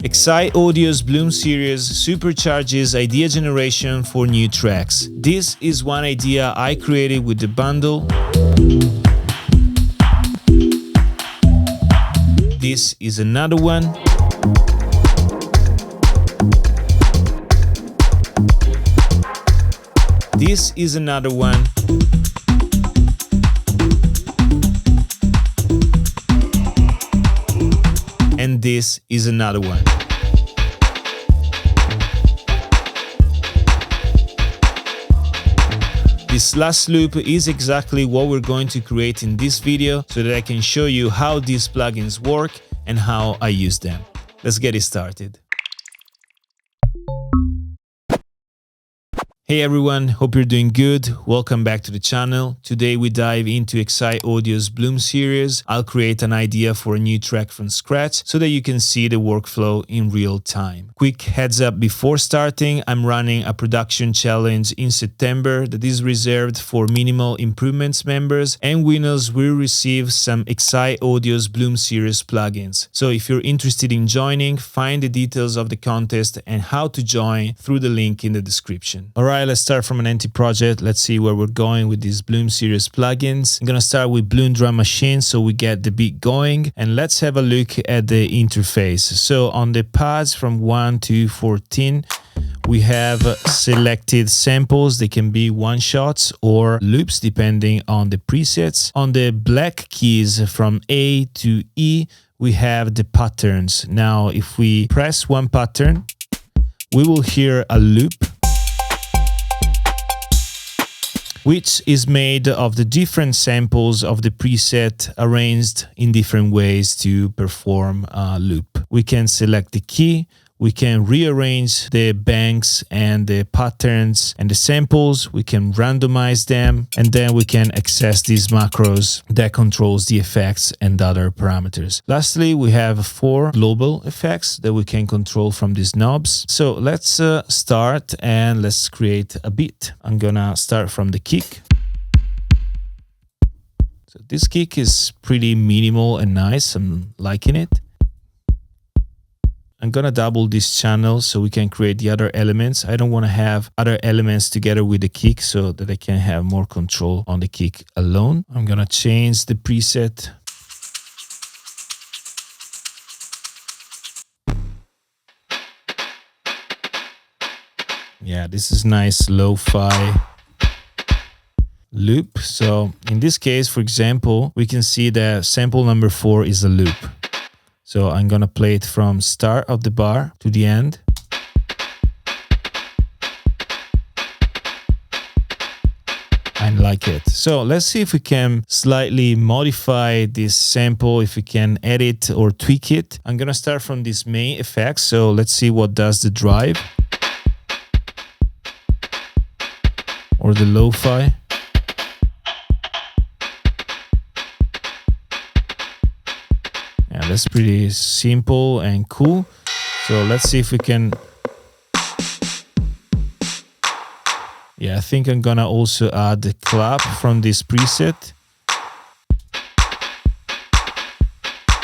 Excite Audio's Bloom series supercharges idea generation for new tracks. This is one idea I created with the bundle. This is another one. This is another one. And this is another one. This last loop is exactly what we're going to create in this video so that I can show you how these plugins work and how I use them. Let's get it started. Hey everyone, hope you're doing good. Welcome back to the channel. Today we dive into Excite Audio's Bloom series. I'll create an idea for a new track from scratch so that you can see the workflow in real time. Quick heads up before starting, I'm running a production challenge in September that is reserved for Minimal Improvements members, and winners will receive some Excite Audio's Bloom series plugins. So if you're interested in joining, find the details of the contest and how to join through the link in the description. Alright, let's start from an empty project. Let's see where we're going with these Bloom series plugins. I'm gonna start with Bloom Drum Machine so we get the beat going, and let's have a look at the interface. So on the pads from 1 to 14, we have selected samples. They can be one shots or loops depending on the presets. On the black keys from A to E, we have the patterns. Now if we press one pattern, we will hear a loop which is made of the different samples of the preset arranged in different ways to perform a loop. We can select the key, we can rearrange the banks and the patterns and the samples, we can randomize them, and then we can access these macros that controls the effects and other parameters. Lastly, we have 4 global effects that we can control from these knobs. So let's start and let's create a beat. I'm gonna start from the kick. So this kick is pretty minimal and nice, I'm liking it. I'm gonna double this channel so we can create the other elements. I don't want to have other elements together with the kick so that I can have more control on the kick alone. I'm gonna change the preset. Yeah, this is nice lo-fi loop. So in this case, for example, we can see that sample number 4 is a loop. So I'm gonna play it from start of the bar to the end. I like it. So let's see if we can slightly modify this sample, if we can edit or tweak it. I'm gonna start from this main effect. So let's see what does the drive or the lo-fi. Yeah, that's pretty simple and cool. So let's see if we can. Yeah, I think I'm gonna also add the clap from this preset.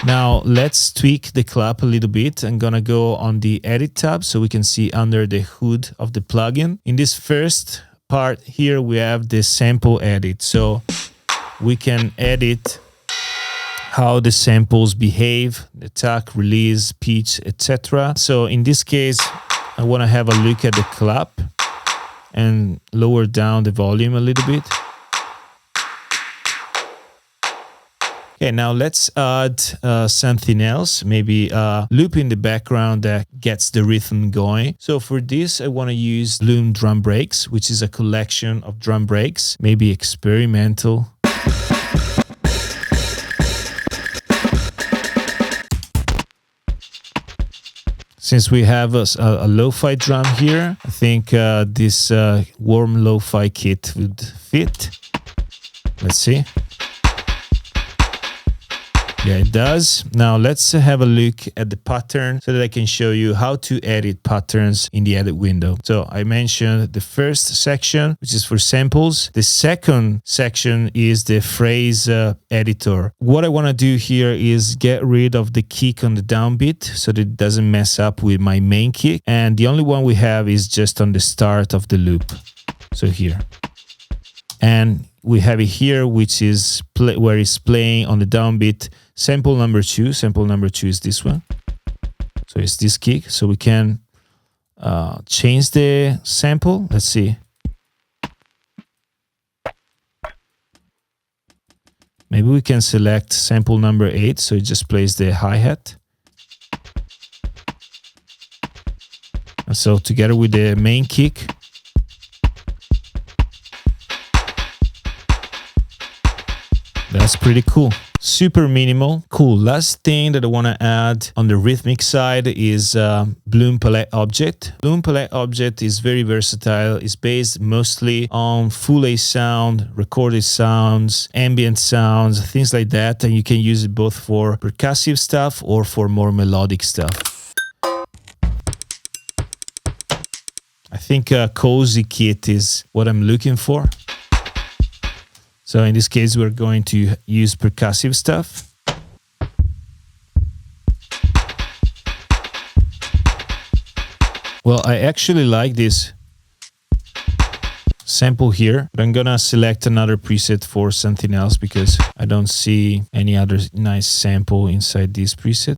Now let's tweak the clap a little bit. I'm gonna go on the edit tab so we can see under the hood of the plugin. In this first part here, we have the sample edit. So we can edit how the samples behave, the attack, release, pitch, etc. So in this case, I want to have a look at the clap and lower down the volume a little bit. Okay, now let's add something else, maybe a loop in the background that gets the rhythm going. So for this, I want to use Bloom Drum Breaks, which is a collection of drum breaks, maybe experimental. Since we have a lo-fi drum here, I think this warm lo-fi kit would fit. Let's see. Yeah, it does. Now let's have a look at the pattern so that I can show you how to edit patterns in the edit window. So I mentioned the first section, which is for samples. The second section is the phrase editor. What I want to do here is get rid of the kick on the downbeat so that it doesn't mess up with my main kick. And the only one we have is just on the start of the loop. So here. And we have it here, which is where it's playing on the downbeat sample number 2. Sample number 2 is this one. So it's this kick. So we can change the sample. Let's see. Maybe we can select sample number 8. So it just plays the hi-hat. And so together with the main kick, that's pretty cool. Super minimal. Cool. Last thing that I want to add on the rhythmic side is Bloom Palette Object. Bloom Palette Object is very versatile. It's based mostly on full A sound, recorded sounds, ambient sounds, things like that. And you can use it both for percussive stuff or for more melodic stuff. I think a cozy kit is what I'm looking for. So in this case, we're going to use percussive stuff. Well, I actually like this sample here, but I'm gonna select another preset for something else because I don't see any other nice sample inside this preset.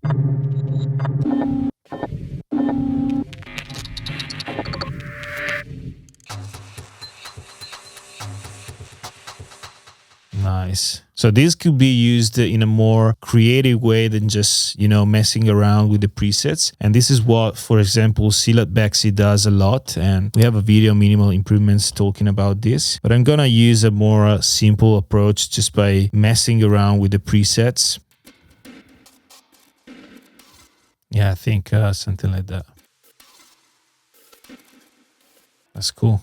Nice. So this could be used in a more creative way than just, messing around with the presets. And this is what, for example, Silat Bexy does a lot. And we have a video, Minimal Improvements, talking about this. But I'm going to use a more simple approach just by messing around with the presets. Yeah, I think something like that. That's cool.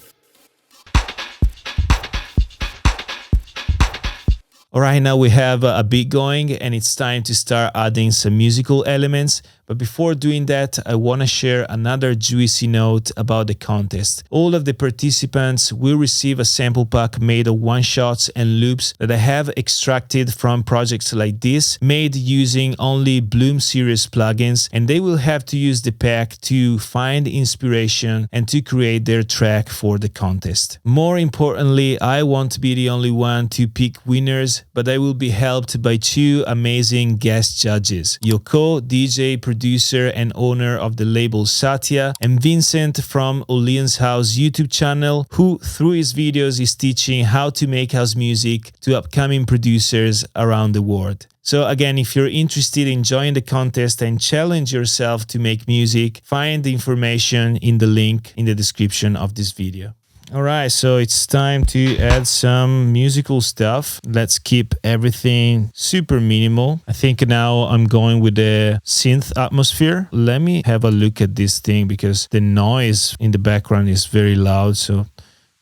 All right, now we have a beat going and it's time to start adding some musical elements. But before doing that, I want to share another juicy note about the contest. All of the participants will receive a sample pack made of one-shots and loops that I have extracted from projects like this, made using only Bloom series plugins, and they will have to use the pack to find inspiration and to create their track for the contest. More importantly, I won't be the only one to pick winners, but I will be helped by two amazing guest judges, Yoko, DJ, producer and owner of the label Satya, and Vincent from Olean's House YouTube channel, who through his videos is teaching how to make house music to upcoming producers around the world. So again, if you're interested in joining the contest and challenge yourself to make music, find the information in the link in the description of this video. Alright, so it's time to add some musical stuff. Let's keep everything super minimal. I think now I'm going with the synth atmosphere. Let me have a look at this thing because the noise in the background is very loud. So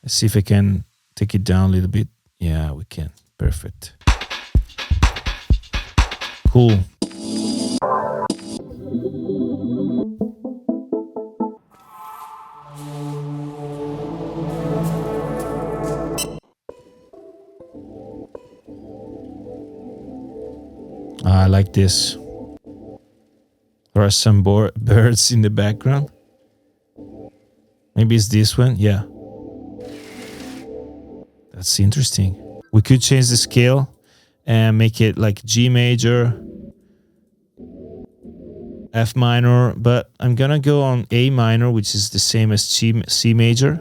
let's see if I can take it down a little bit. Yeah, we can. Perfect. Cool. I like this. There are some birds in the background. Maybe it's this one. Yeah. That's interesting. We could change the scale and make it like G major, F minor, but I'm gonna go on A minor, which is the same as C major.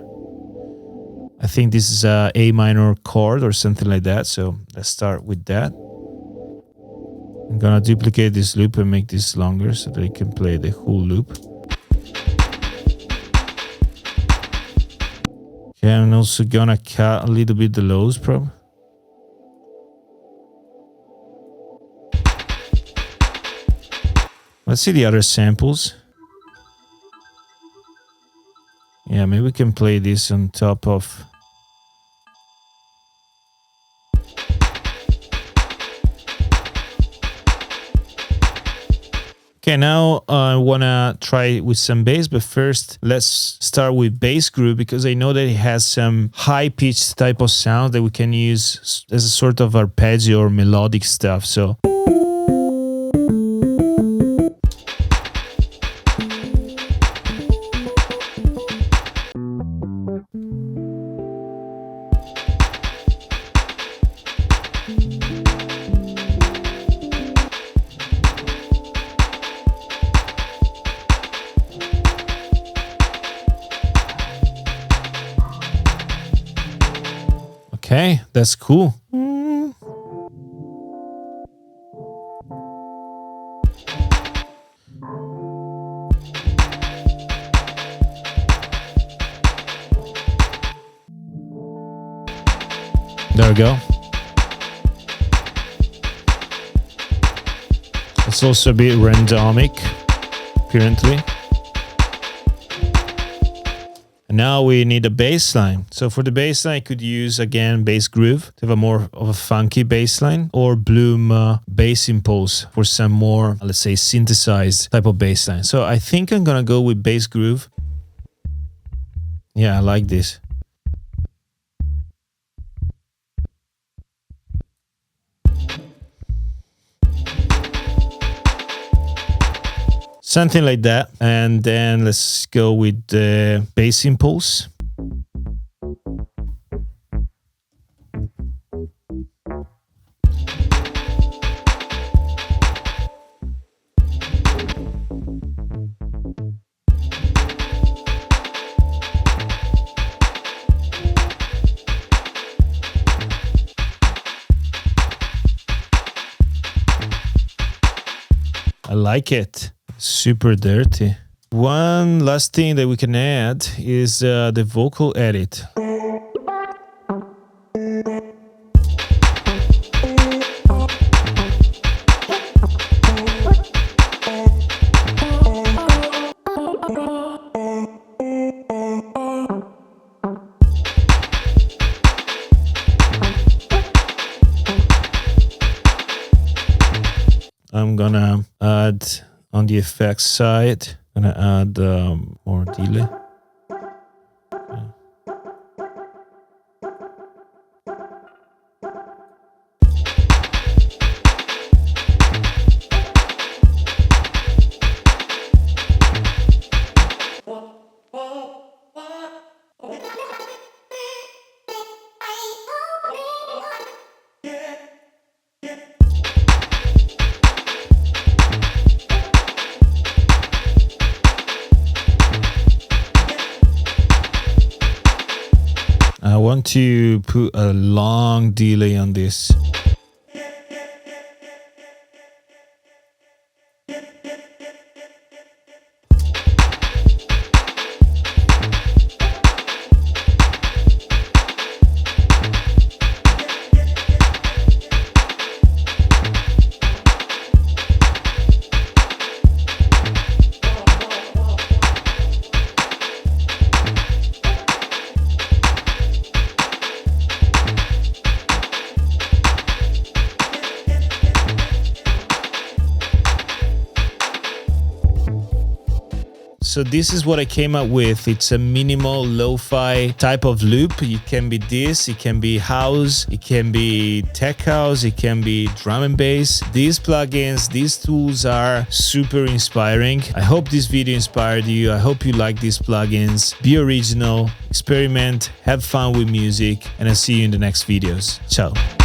I think this is a A minor chord or something like that. So let's start with that. I'm gonna duplicate this loop and make this longer so that I can play the whole loop. Okay, I'm also gonna cut a little bit the lows probably. Let's see the other samples. Yeah, maybe we can play this on top of... Okay, now I want to try with some bass, but first let's start with bass groove because I know that it has some high-pitched type of sound that we can use as a sort of arpeggio or melodic stuff. So okay, that's cool. There we go. It's also a bit randomic, apparently. And now we need a bass line. So for the bass line, I could use, again, bass groove to have a more of a funky bass line, or Bloom bass impulse for some more, let's say, synthesized type of bass line. So I think I'm gonna go with bass groove. Yeah, I like this. Something like that. And then let's go with the bass impulse. I like it. Super dirty. One last thing that we can add is the vocal edit. I'm gonna add on the effects side, I'm gonna add more delay. I want to put a long delay on this. So this is what I came up with. It's a minimal lo-fi type of loop. It can be this, it can be house, it can be tech house, it can be drum and bass. These plugins, these tools are super inspiring. I hope this video inspired you. I hope you like these plugins. Be original, experiment, have fun with music, and I'll see you in the next videos. Ciao.